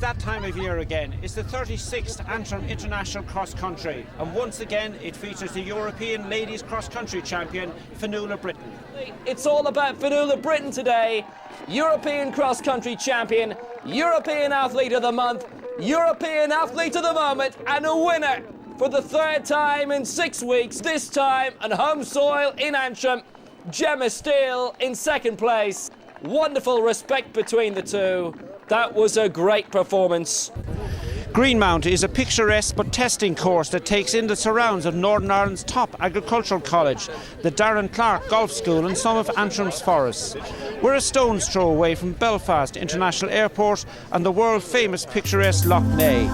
that time of year again. It's the 36th Antrim International Cross Country, and once again it features the European Ladies Cross Country champion, Fionnuala Britton. It's all about Fionnuala Britton today. European Cross Country champion, European Athlete of the Month, European Athlete of the Moment, and a winner for the third time in 6 weeks, this time on home soil in Antrim. Gemma Steele in second place. Wonderful respect between the two. That was a great performance. Greenmount is a picturesque but testing course that takes in the surrounds of Northern Ireland's top agricultural college, the Darren Clark Golf School and some of Antrim's forests. We're a stone's throw away from Belfast International Airport and the world-famous picturesque Lough Neagh.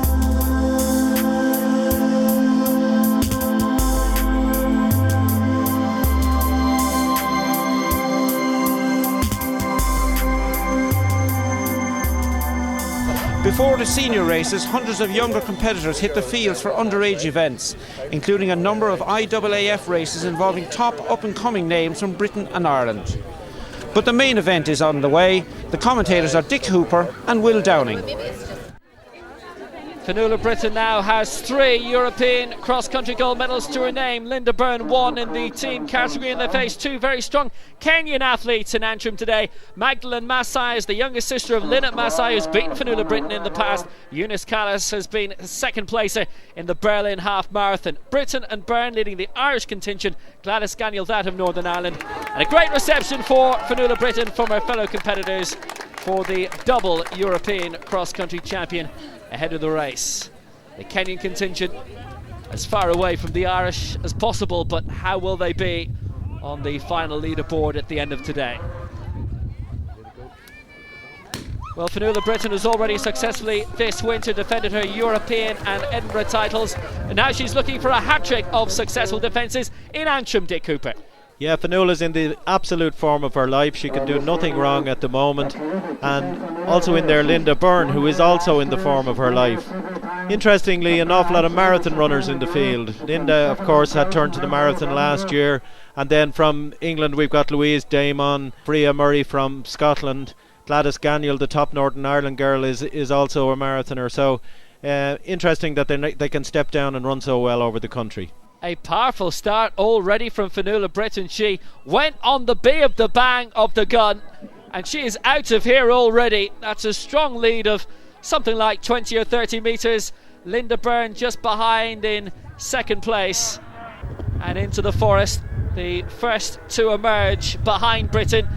Before the senior races, hundreds of younger competitors hit the fields for underage events, including a number of IAAF races involving top up-and-coming names from Britain and Ireland. But the main event is on the way. The commentators are Dick Hooper and Will Downing. Fionnuala Britton now has 3 European cross-country gold medals to her name. Linda Byrne won in the team category, and they face 2 very strong Kenyan athletes in Antrim today. Magdalene Masai is the youngest sister of Lynette Masai, who's beaten Fionnuala Britton in the past. Eunice Callis has been second placer in the Berlin half marathon. Britton and Byrne leading the Irish contingent. Gladys Gagnon that of Northern Ireland. And a great reception for Fionnuala Britton from her fellow competitors for the double European cross-country champion ahead of the race. The Kenyan contingent as far away from the Irish as possible, but how will they be on the final leaderboard at the end of today? Well, Fionnuala Britton has already successfully this winter defended her European and Edinburgh titles, and now she's looking for a hat-trick of successful defences in Antrim, Dick Cooper. Yeah, Fionnuala's in the absolute form of her life. She can do nothing wrong at the moment. And also in there, Linda Byrne, who is also in the form of her life. Interestingly, an awful lot of marathon runners in the field. Linda, of course, had turned to the marathon last year. And then from England, we've got Louise, Damen, Bria Murray from Scotland. Gladys Gagnon, the top Northern Ireland girl, is also a marathoner. So interesting that they can step down and run so well over the country. A powerful start already from Fionnuala Britton. She went on the B of the bang of the gun, and she is out of here already. That's a strong lead of something like 20 or 30 metres. Linda Byrne just behind in second place, and into the forest. The first to emerge behind Britton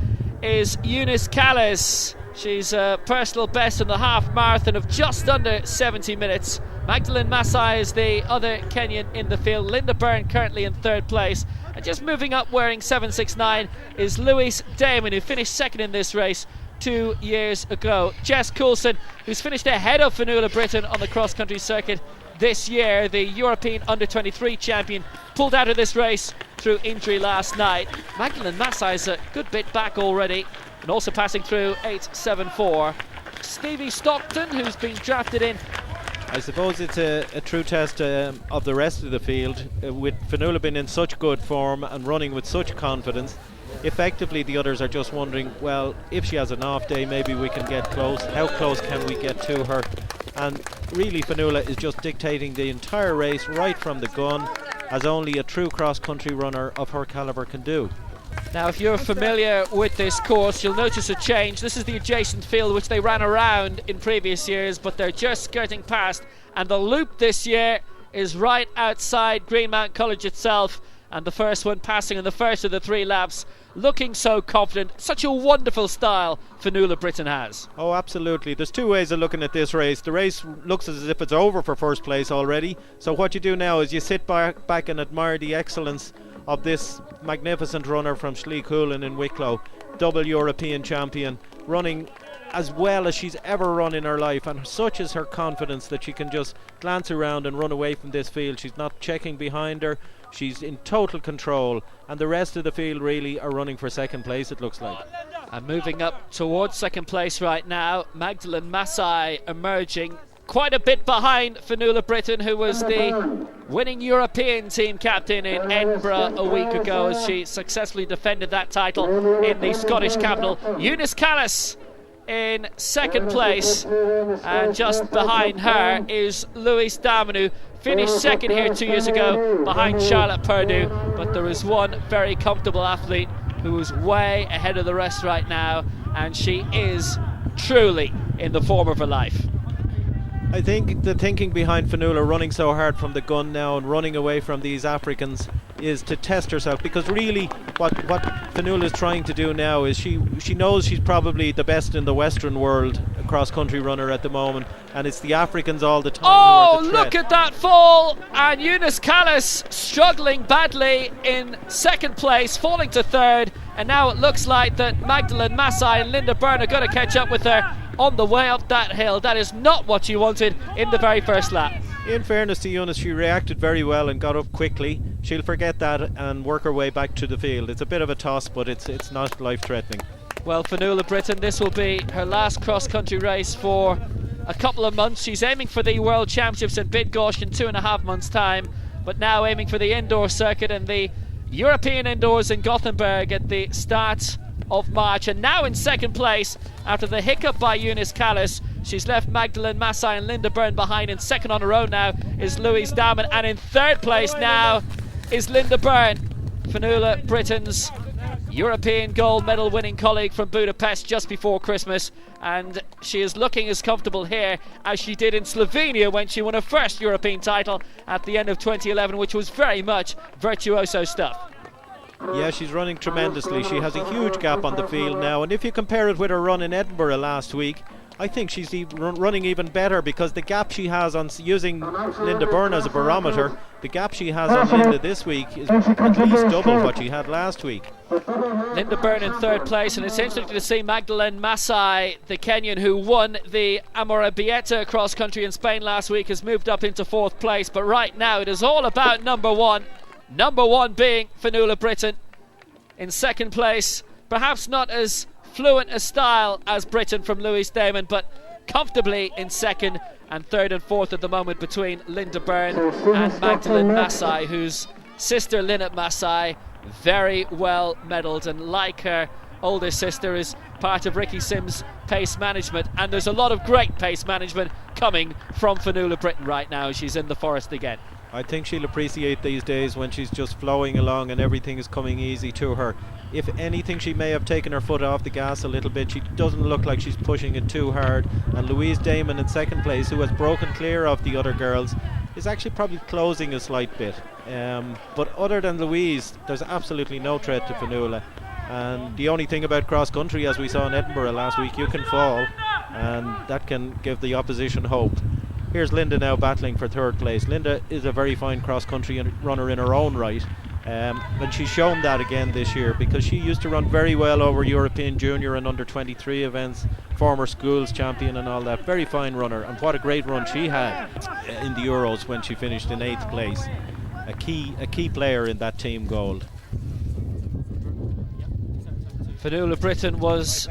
is Eunice Callis. She's a personal best in the half marathon of just under 70 minutes. Magdalene Masai is the other Kenyan in the field. Linda Byrne currently in third place. And just moving up wearing 769 is Louise Damen, who finished second in this race 2 years ago. Jess Coulson, who's finished ahead of Fionnuala Britton on the cross-country circuit this year, the European Under-23 champion, pulled out of this race through injury last night. Magdalene Masai is a good bit back already, and also passing through 8.74. Stevie Stockton, who's been drafted in. I suppose it's a true test of the rest of the field, with Fionnuala being in such good form and running with such confidence. Effectively, the others are just wondering, well, if she has an off day, maybe we can get close. How close can we get to her? And really, Fionnuala is just dictating the entire race right from the gun, as only a true cross-country runner of her calibre can do. Now, if you're familiar with this course, you'll notice a change. This is the adjacent field which they ran around in previous years, but they're just skirting past. And the loop this year is right outside Greenmount College itself. And the first one passing in the first of the 3 laps, looking so confident. Such a wonderful style Fionnuala Britton has. Oh, absolutely. There's 2 ways of looking at this race. The race looks as if it's over for first place already. So what you do now is you sit back and admire the excellence of this magnificent runner from Slicoulin in Wicklow, double European champion, running as well as she's ever run in her life, and such is her confidence that she can just glance around and run away from this field. She's not checking behind her, she's in total control, and the rest of the field really are running for second place, it looks like. And moving up towards second place right now, Magdalene Masai emerging quite a bit behind Fionnuala Britton, who was the winning European team captain in Edinburgh a week ago, as she successfully defended that title in the Scottish capital. Eunice Callis in second place, and just behind her is Louise Damen, who finished second here 2 years ago behind Charlotte Perdue. But there is one very comfortable athlete who is way ahead of the rest right now, and she is truly in the form of her life. I think the thinking behind Fionnuala running so hard from the gun now and running away from these Africans is to test herself, because really what Fionnuala is trying to do now is she knows she's probably the best in the Western world cross-country runner at the moment, and it's the Africans all the time. Oh, look at that fall, and Eunice Callis struggling badly in second place, falling to third, and now it looks like that Magdalene Massai and Linda Byrne are going to catch up with her on the way up that hill. That is not what she wanted in the very first lap. In fairness to Eunice, she reacted very well and got up quickly. She'll forget that and work her way back to the field. It's a bit of a toss, but it's not life-threatening. Well, Fionnuala Britton, this will be her last cross-country race for a couple of months. She's aiming for the World Championships in Bydgoszcz in 2.5 months' time, but now aiming for the indoor circuit and the European indoors in Gothenburg at the start of March. And now in second place, after the hiccup by Eunice Callis, she's left Magdalene Massai and Linda Byrne behind. In second on her own now is Louise Damen, and in third place now is Linda Byrne, Fionnuala Britton's European gold medal winning colleague from Budapest just before Christmas, and she is looking as comfortable here as she did in Slovenia when she won her first European title at the end of 2011, which was very much virtuoso stuff. Yeah, she's running tremendously. She has a huge gap on the field now, and if you compare it with her run in Edinburgh last week, I think she's running even better, because the gap she has on using Linda Byrne as a barometer, the gap she has on Linda this week is at least double what she had last week. Linda Byrne in third place, and it's interesting to see Magdalene Massai, the Kenyan who won the Amorebieta cross country in Spain last week, has moved up into fourth place. But right now it is all about number one being Fionnuala Britton. In second place, perhaps not as fluent a style as Britton from Louise Damen, but comfortably in second, and third and fourth at the moment between Linda Byrne and Magdalene Massai, whose sister Lynette Massai very well medalled, and like her older sister is part of Ricky Sims' pace management, and there's a lot of great pace management coming from Fionnuala Britton right now. She's in the forest again. I think she'll appreciate these days when she's just flowing along and everything is coming easy to her. If anything, she may have taken her foot off the gas a little bit. She doesn't look like she's pushing it too hard. And Louise Damen in second place, who has broken clear of the other girls, is actually probably closing a slight bit. But other than Louise, there's absolutely no threat to Fionnuala. And the only thing about cross country, as we saw in Edinburgh last week, you can fall, and that can give the opposition hope. Here's Linda now battling for third place. Linda is a very fine cross-country runner in her own right, and she's shown that again this year, because she used to run very well over European junior and under 23 events, former schools champion and all that. Very fine runner, and what a great run she had in the Euros when she finished in 8th place. A key player in that team gold. Fionnuala Britton was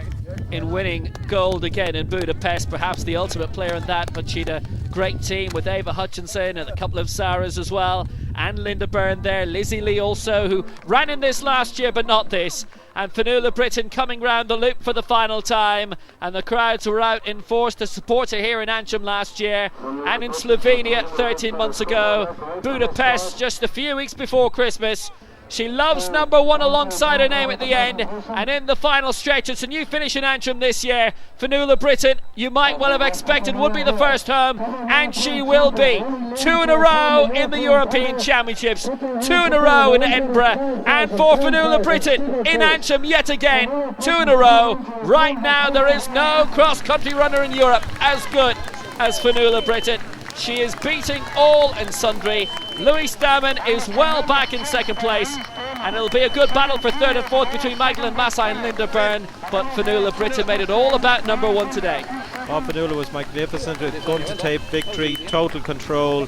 in winning gold again in Budapest, perhaps the ultimate player in that, but she'd a great team with Ava Hutchinson and a couple of Sarahs as well, and Linda Byrne there, Lizzie Lee also, who ran in this last year but not this, and Fionnuala Britton coming round the loop for the final time, and the crowds were out in force to support her here in Antrim last year, and in Slovenia 13 months ago, Budapest just a few weeks before Christmas. She loves number one alongside her name at the end, and in the final stretch, it's a new finish in Antrim this year. Fionnuala Britton, you might well have expected, would be the first home, and she will be. 2 in a row in the European Championships, 2 in a row in Edinburgh, and for Fionnuala Britton in Antrim yet again, 2 in a row. Right now there is no cross-country runner in Europe as good as Fionnuala Britton. She is beating all and sundry. Louise Damen is well back in second place, and it'll be a good battle for third and fourth between Magdalene Massai and Linda Byrne, but Fionnuala Britton made it all about number one today. Oh, Fionnuala was magnificent. A gun to tape victory, total control.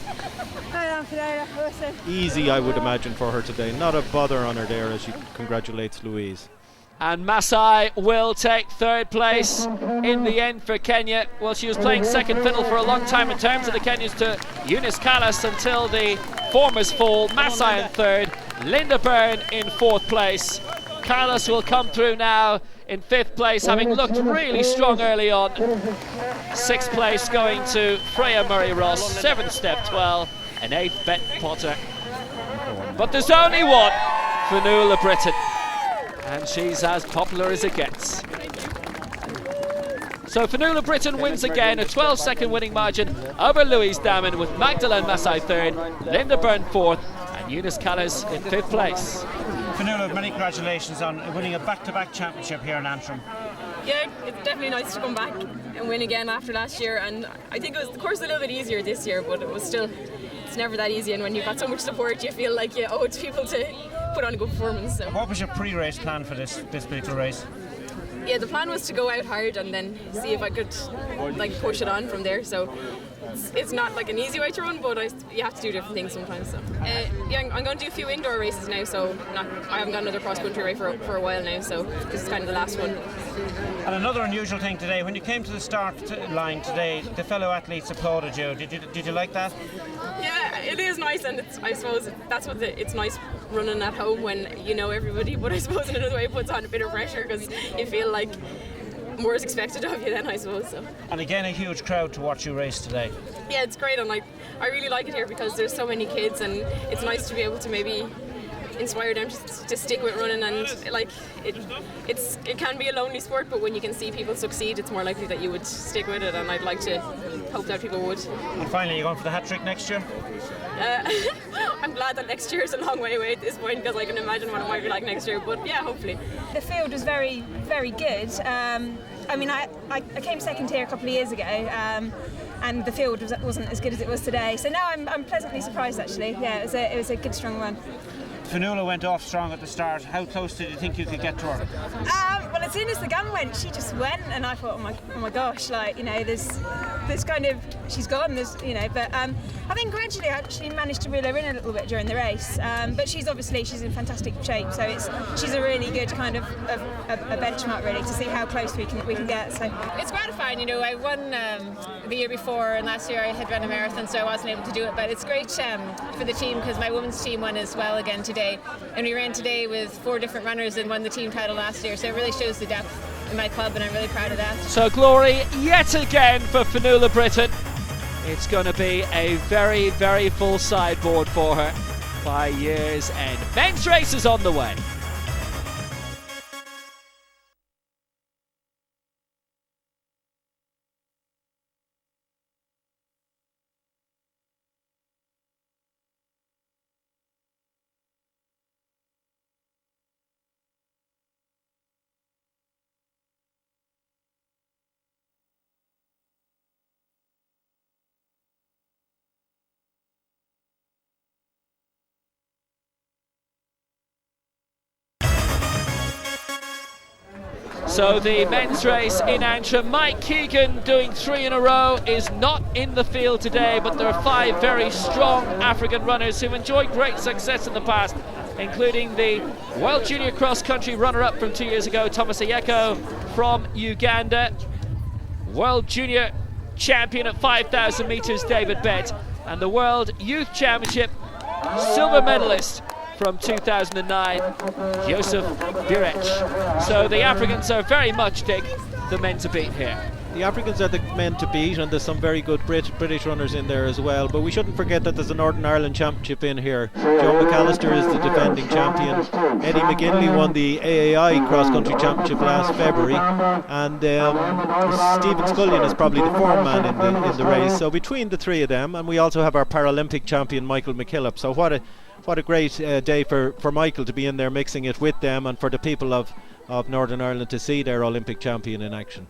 Easy, I would imagine, for her today. Not a bother on her there as she congratulates Louise. And Massai will take third place in the end for Kenya. Well, she was playing second fiddle for a long time in terms of the Kenyans to Eunice Callis until the former's fall. Massai in third, Linda Byrne in fourth place. Callis will come through now in 5th place, having looked really strong early on. 6th place going to Freya Murray-Ross, 7th Steph Twell, and 8th Bett Potter. But there's only one, Fionnuala Britton, and she's as popular as it gets. So Fionnuala Britton wins again, a 12-second winning margin over Louise Damen, with Magdalene Massai 3rd, Linda Byrne 4th, and Eunice Callas in 5th place. Fionnuala, many congratulations on winning a back-to-back championship here in Antrim. Yeah, it's definitely nice to come back and win again after last year, and I think it was, of course, a little bit easier this year, but it was still, it's never that easy, and when you've got so much support you feel like you owe it to people to put on a good performance. So. What was your pre-race plan for this particular race? Yeah, the plan was to go out hard and then see if I could push it on from there. So it's not like an easy way to run, but you have to do different things sometimes. So yeah, I'm going to do a few indoor races now. So I haven't got another cross-country race for a while now. So this is kind of the last one. And another unusual thing today, when you came to the start line today, the fellow athletes applauded you. Did you like that? Yeah, it is nice, and I suppose that's what it's nice running at home when you know everybody. But I suppose in another way it puts on a bit of pressure because you feel like more is expected of you then, I suppose. So. And again, a huge crowd to watch you race today. Yeah, it's great, and I really like it here because there's so many kids, and it's nice to be able to maybe inspire them to stick with running. And like it can be a lonely sport, but when you can see people succeed, it's more likely that you would stick with it, and I'd like to hope that people would. And finally, you're going for the hat-trick next year? I'm glad that next year is a long way away at this point, because I can imagine what it might be like next year, but yeah, hopefully. The field was very, very good. I mean, I came second here a couple of years ago, and the field wasn't as good as it was today. So now I'm pleasantly surprised, actually. Yeah, it was a good, strong run. Fionnuala went off strong at the start. How close did you think you could get to her? Well, as soon as the gun went, she just went, and I thought, oh my gosh, like, you know, there's kind of, she's gone, but I think gradually I actually managed to reel her in a little bit during the race. But she's in fantastic shape, so she's a really good kind of a benchmark, really, to see how close we can get. So it's gratifying, you know. I won the year before, and last year I had run a marathon, so I wasn't able to do it. But it's great for the team, because my women's team won as well again today. And we ran today with 4 different runners and won the team title last year, so it really shows the depth in my club, and I'm really proud of that. So glory yet again for Fionnuala Britton. It's going to be a very, very full sideboard for her by year's end. Men's race is on the way. So the men's race in Antrim, Mike Keegan doing 3 in a row is not in the field today, but there are 5 very strong African runners who've enjoyed great success in the past, including the World Junior Cross Country runner-up from 2 years ago, Thomas Ayeko from Uganda, World Junior Champion at 5,000 metres, David Bett, and the World Youth Championship silver medalist from 2009, Joseph Birech. So the Africans are very much the men to beat here. The Africans are the men to beat, and there's some very good British runners in there as well. But we shouldn't forget that there's a Northern Ireland Championship in here. Joe McAllister is the defending champion. Eddie McGinley won the AAI Cross Country Championship last February, and Stephen Scullion is probably the form man in the race. So between the 3 of them, and we also have our Paralympic champion Michael McKillop. So what a great day for Michael to be in there mixing it with them, and for the people of Northern Ireland to see their Olympic champion in action.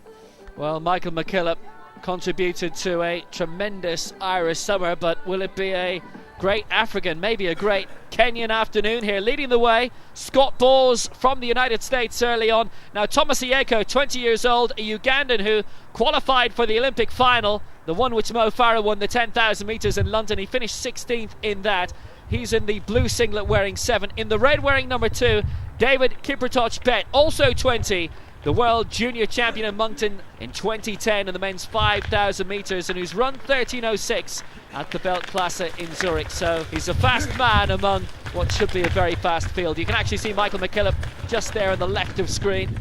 Well, Michael McKillop contributed to a tremendous Irish summer, but will it be a great African, maybe a great Kenyan afternoon here? Leading the way, Scott Bowes from the United States early on. Now Thomas Ayeko, 20 years old, a Ugandan who qualified for the Olympic final, the one which Mo Farah won, the 10,000 metres in London. He finished 16th in that. He's in the blue singlet wearing 7. In the red wearing number 2, David Kipratoch Bett, also 20, the world junior champion in Moncton in 2010 in the men's 5,000 metres, and who's run 13:06 at the Weltklasse in Zurich. So he's a fast man among what should be a very fast field. You can actually see Michael McKillop just there on the left of screen.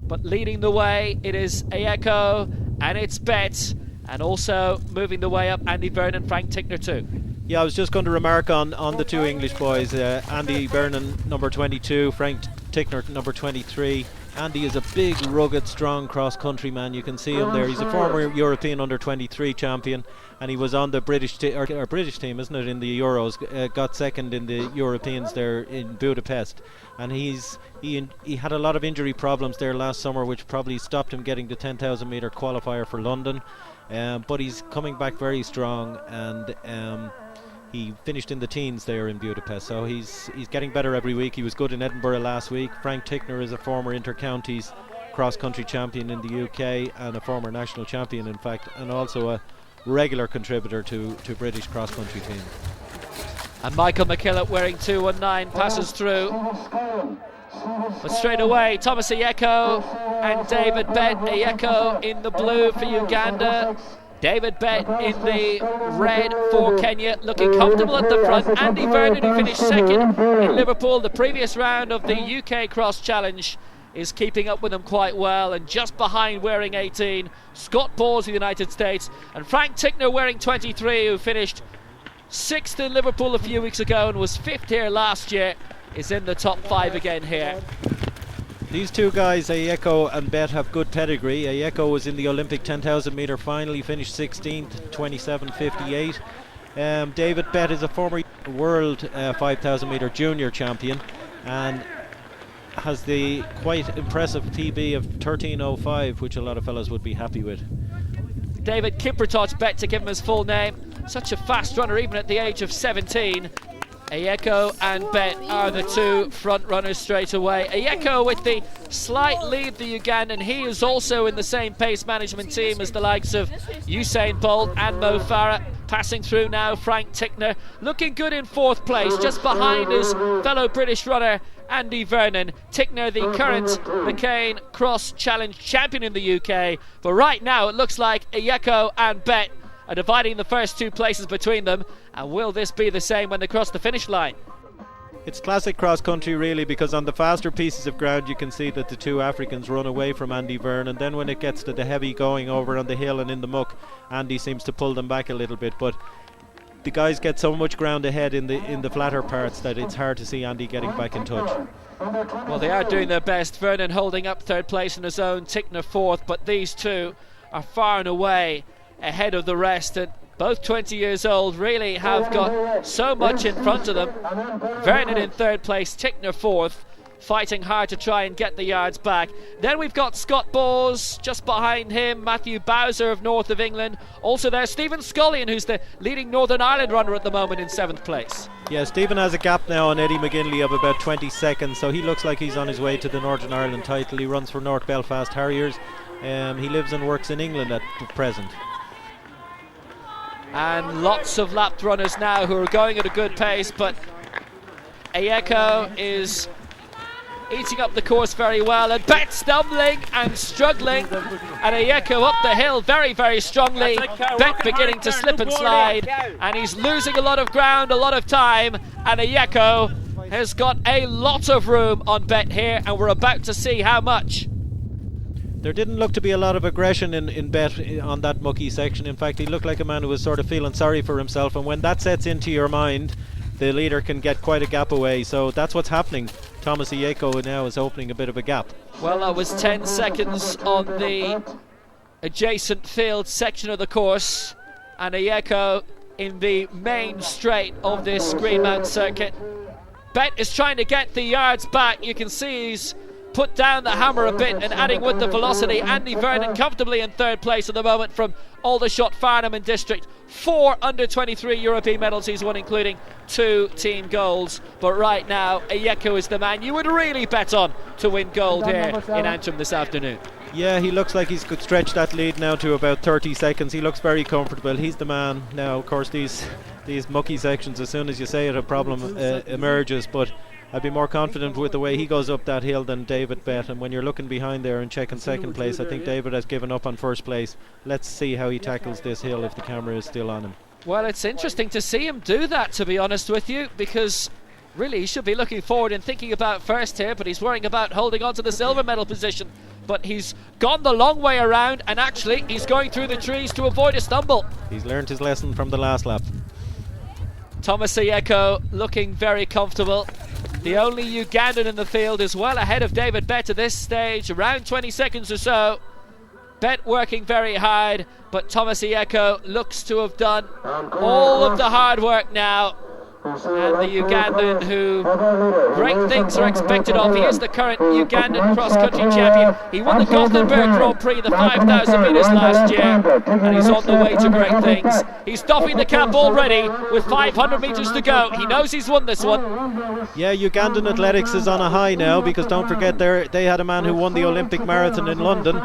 But leading the way, it is Ayeko and it's Bett, and also moving the way up, Andy Vernon, Frank Tickner too. Yeah, I was just going to remark on the two English boys, Andy Vernon, number 22, Frank Tickner, number 23. Andy is a big, rugged, strong cross-country man. You can see him there. He's a former European under-23 champion, and he was on the British team, isn't it, in the Euros. Got second in the Europeans there in Budapest, and he had a lot of injury problems there last summer, which probably stopped him getting the 10,000 metre qualifier for London. But he's coming back very strong, and he finished in the teens there in Budapest, so he's getting better every week. He was good in Edinburgh last week. Frank Tickner is a former inter-counties cross-country champion in the UK and a former national champion, in fact, and also a regular contributor to British cross-country team. And Michael McKillop wearing 219 passes through. But straight away, Thomas Ayeko and David Bett. Ayeko in the blue for Uganda. David Bett in the red for Kenya, looking comfortable at the front. Andy Vernon, who finished second in Liverpool the previous round of the UK Cross Challenge, is keeping up with them quite well. And just behind, wearing 18, Scott Bowes of the United States, and Frank Tickner wearing 23, who finished 6th in Liverpool a few weeks ago and was 5th here last year, is in the top 5 again here. These two guys, Ayeko and Bett, have good pedigree. Ayeko was in the Olympic 10,000 metre final. He finished 16th, 27.58. David Bett is a former world 5,000 metre junior champion and has the quite impressive PB of 13.05, which a lot of fellas would be happy with. David Kiprotich Bett, to give him his full name. Such a fast runner, even at the age of 17. Ayeko and Bett are the two front runners straight away. Ayeko with the slight lead, the Ugandan. He is also in the same pace management team as the likes of Usain Bolt and Mo Farah. Passing through now, Frank Tickner, looking good in 4th place, just behind his fellow British runner Andy Vernon. Tickner, the current McCain Cross Challenge champion in the UK. But right now it looks like Ayeko and Bett are dividing the first 2 places between them, and will this be the same when they cross the finish line? It's classic cross country really, because on the faster pieces of ground you can see that the two Africans run away from Andy Byrne, and then when it gets to the heavy going over on the hill and in the muck, Andy seems to pull them back a little bit, but the guys get so much ground ahead in the flatter parts that it's hard to see Andy getting back in touch. Well, they are doing their best. Vernon holding up 3rd place in his own, Tickner 4th, but these two are far and away ahead of the rest, and both 20 years old, really have got so much in front of them. Vernon in 3rd place, Tickner 4th, fighting hard to try and get the yards back. Then we've got Scott Bowes just behind him, Matthew Bowser of North of England. Also there, Stephen Scullion, who's the leading Northern Ireland runner at the moment, in 7th place. Yeah, Stephen has a gap now on Eddie McGinley of about 20 seconds, so he looks like he's on his way to the Northern Ireland title. He runs for North Belfast Harriers. He lives and works in England at present. And lots of lapped runners now who are going at a good pace, but Ayeko is eating up the course very well, and Bett stumbling and struggling, and Ayeko up the hill very, very strongly. Bett beginning to slip and slide, and he's losing a lot of ground, a lot of time, and Ayeko has got a lot of room on Bett here, and we're about to see how much. There didn't look to be a lot of aggression in Bett on that mucky section. In fact, he looked like a man who was sort of feeling sorry for himself, and when that sets into your mind, the leader can get quite a gap away, so that's what's happening. Thomas Ayeko now is opening a bit of a gap. Well, that was 10 seconds on the adjacent field section of the course, and Ayeko in the main straight of this Greenmount circuit. Bett is trying to get the yards back. You can see he's put down the hammer a bit and adding with the velocity. Andy Vernon comfortably in 3rd place at the moment from Aldershot, Farnham and District. 4 under-23 European medals he's won, including 2 team golds. But right now, Ayeko is the man you would really bet on to win gold here in Antrim this afternoon. Yeah, he looks like he's could stretch that lead now to about 30 seconds. He looks very comfortable. He's the man. Now, of course, these mucky sections, as soon as you say it, a problem emerges, but I'd be more confident with the way he goes up that hill than David Bett. And when you're looking behind there and checking 2nd place, I think David has given up on 1st place. Let's see how he tackles this hill if the camera is still on him. Well, it's interesting to see him do that, to be honest with you, because really he should be looking forward and thinking about 1st here, but he's worrying about holding on to the silver medal position but he's gone the long way around, and actually he's going through the trees to avoid a stumble. He's learned his lesson from the last lap. Thomas Ayeko looking very comfortable. The only Ugandan in the field is well ahead of David Bett at this stage, around 20 seconds or so. Bett working very hard, but Thomas Ayeko looks to have done all of the hard work now. And the Ugandan, who great things are expected of. He is the current Ugandan cross-country champion. He won the Gothenburg Grand Prix, the 5,000 metres last year, and he's on the way to great things. He's doffing the cap already with 500 metres to go. He knows he's won this one. Yeah, Ugandan athletics is on a high now, because don't forget they had a man who won the Olympic marathon in London,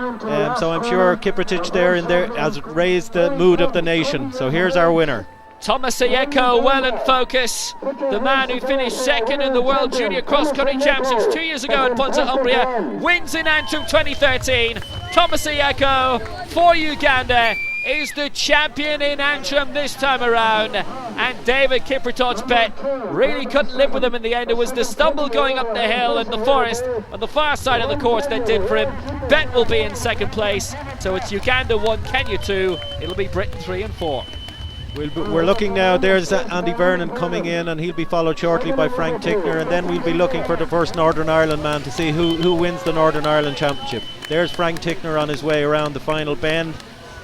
so I'm sure Kiprotich there has raised the mood of the nation. So here's our winner. Thomas Ayeko well in focus, the man who finished second in the World Junior Cross Country Championships 2 years ago in Ponta Umbria, wins in Antrim 2013. Thomas Ayeko for Uganda is the champion in Antrim this time around, and David Kiprotich Bett really couldn't live with him in the end. It was the stumble going up the hill in the forest on the far side of the course that did for him. Bett will be in second place, so it's Uganda 1, Kenya 2. It'll be Britton 3 and 4. We're looking now, there's Andy Vernon coming in, and he'll be followed shortly by Frank Tickner, and then we'll be looking for the first Northern Ireland man to see who wins the Northern Ireland Championship. There's Frank Tickner on his way around the final bend,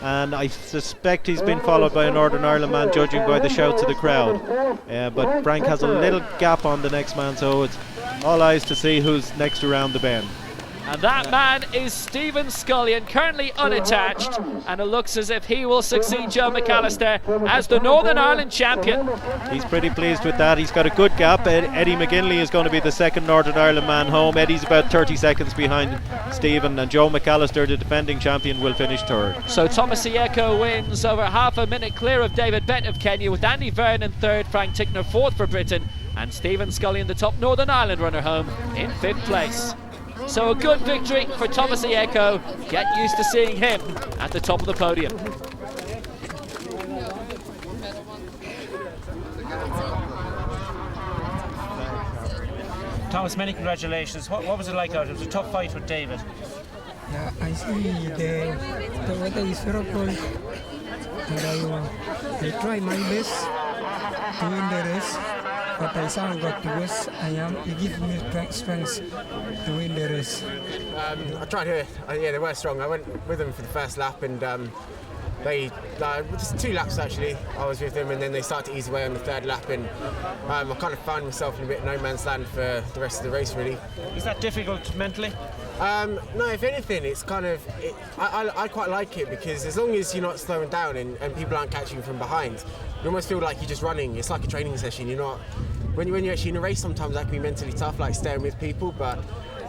and I suspect he's been followed by a Northern Ireland man, judging by the shouts of the crowd. But Frank has a little gap on the next man, so it's all eyes to see who's next around the bend. And that man is Stephen Scullion, currently unattached, and it looks as if he will succeed Joe McAllister as the Northern Ireland champion. He's pretty pleased with that. He's got a good gap. Eddie McGinley is going to be the second Northern Ireland man home. Eddie's about 30 seconds behind Stephen, and Joe McAllister, the defending champion, will finish third. So Thomas Ayeko wins over half a minute clear of David Bett of Kenya, with Andy Vernon third, Frank Tickner fourth for Britain, and Stephen Scullion, the top Northern Ireland runner, home in fifth place. So a good victory for Thomas Ayeko. Get used to seeing him at the top of the podium. Thomas, many congratulations. What was it like out? It was a tough fight with David. Yeah, I see the weather is very cold, and I try my best to win the race. But I saw what the worst I am. It gives me strength to win the race. I tried to, yeah, they were strong. I went with them for the first lap, and they just 2 laps actually. I was with them, and then they started to ease away on the third lap, and I kind of found myself in a bit no man's land for the rest of the race, really. Is that difficult mentally? No, if anything, it's kind of. I quite like it, because as long as you're not slowing down and people aren't catching you from behind, you almost feel like you're just running. It's like a training session. You're not. When you're actually in a race, sometimes that can be mentally tough, like staying with people. But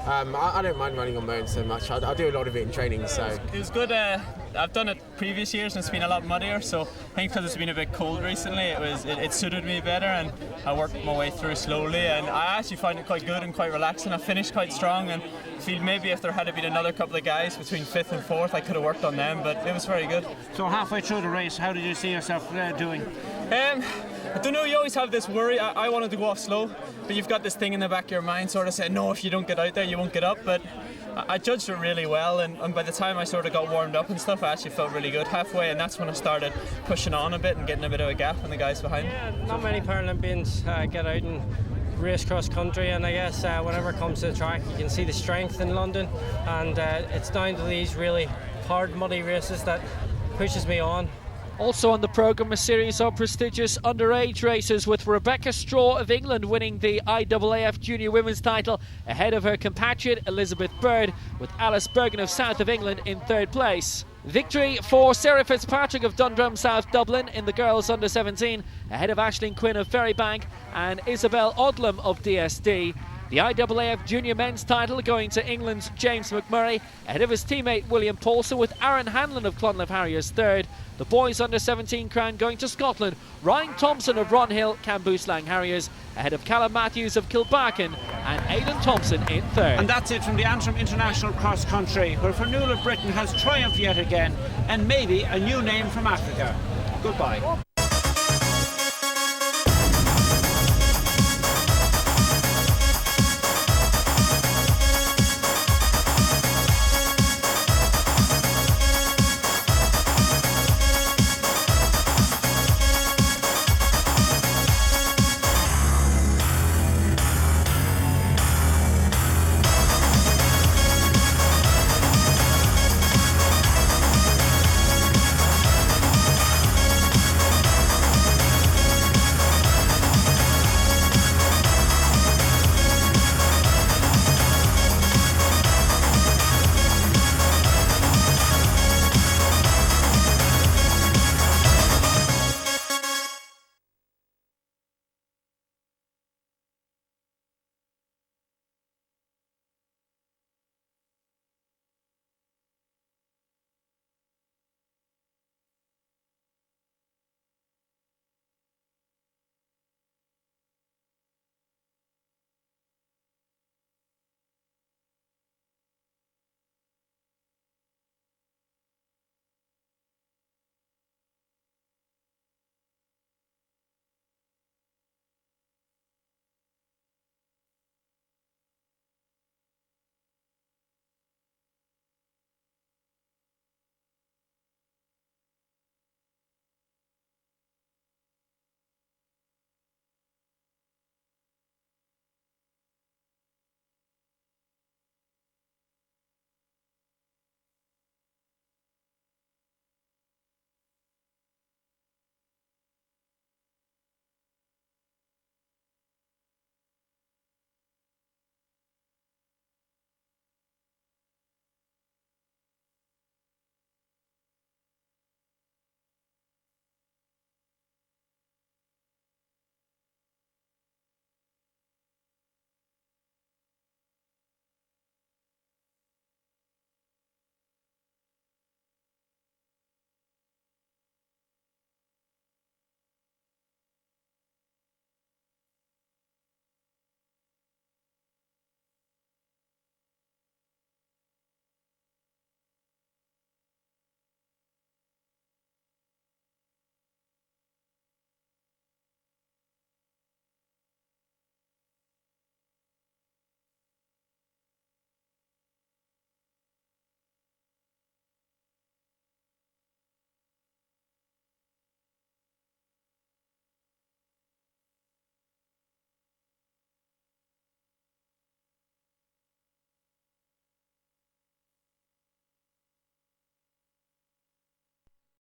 I don't mind running on my own so much. I do a lot of it in training. So it was good. I've done it previous years and it's been a lot muddier. So I think because it's been a bit cold recently, it suited me better, and I worked my way through slowly. And I actually find it quite good and quite relaxing. I finished quite strong, and feel maybe if there had been another couple of guys between 5th and 4th, I could have worked on them. But it was very good. So halfway through the race, how did you see yourself doing? I don't know, you always have this worry. I wanted to go off slow, but you've got this thing in the back of your mind sort of saying, no, if you don't get out there, you won't get up. But I judged it really well, and by the time I sort of got warmed up and stuff, I actually felt really good halfway, and that's when I started pushing on a bit and getting a bit of a gap on the guys behind. Yeah, not many Paralympians get out and race cross country, and I guess whenever it comes to the track, you can see the strength in London, and it's down to these really hard, muddy races that pushes me on. Also on the programme, a series of prestigious underage races, with Rebecca Straw of England winning the IAAF Junior Women's title ahead of her compatriot Elizabeth Byrne, with Alice Bergen of South of England in third place. Victory for Sarah Fitzpatrick of Dundrum South Dublin in the girls under 17 ahead of Aisling Quinn of Ferrybank and Isabel Odlum of DSD. The IAAF Junior Men's title going to England's James McMurray ahead of his teammate William Paulson, with Aaron Hanlon of Clonliffe Harriers third. The boys under 17 crown going to Scotland, Ryan Thompson of Ronhill Cambooslang Harriers ahead of Callum Matthews of Kilbarcan and Aidan Thompson in third. And that's it from the Antrim International Cross Country, where Fionnuala Britton has triumphed yet again, and maybe a new name from Africa. Goodbye.